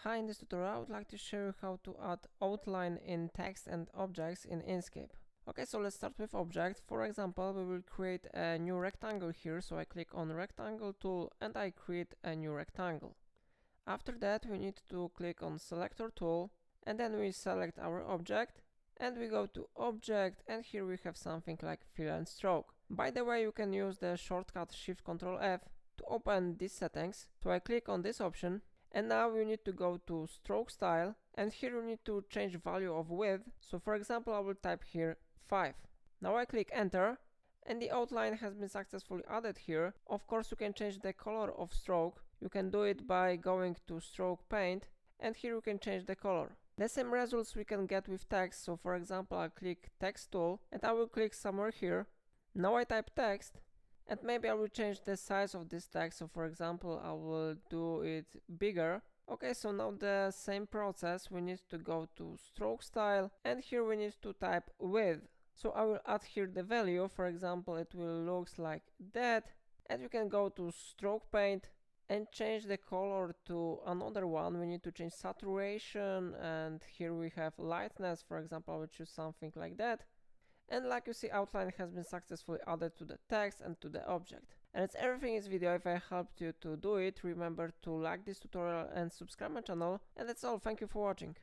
Hi, in this tutorial I would like to show you how to add outline in text and objects in Inkscape. Okay, so let's start with object. For example, we will create a new rectangle here, so I click on rectangle tool and I create a new rectangle. After that we need to click on selector tool and then we select our object and we go to object, and here we have something like fill and stroke. By the way, you can use the shortcut Shift Ctrl F to open these settings. So I click on this option. And now we need to go to stroke style, and here we need to change value of width. So for example, I will type here 5. Now I click enter and the outline has been successfully added here. Of course, you can change the color of stroke. You can do it by going to stroke paint, and here you can change the color. The same results we can get with text. So for example, I'll click text tool and I will click somewhere here. Now I type text. And maybe I will change the size of this text. So for example, I will do it bigger. Okay, so now the same process, we need to go to stroke style and here we need to type width. So I will add here the value. For example, it will look like that. And you can go to stroke paint and change the color to another one. We need to change saturation, and here we have lightness. For example, I will choose something like that. And like you see, outline has been successfully added to the text and to the object. And that's everything in this video. If I helped you to do it, remember to like this tutorial and subscribe my channel. And that's all. Thank you for watching.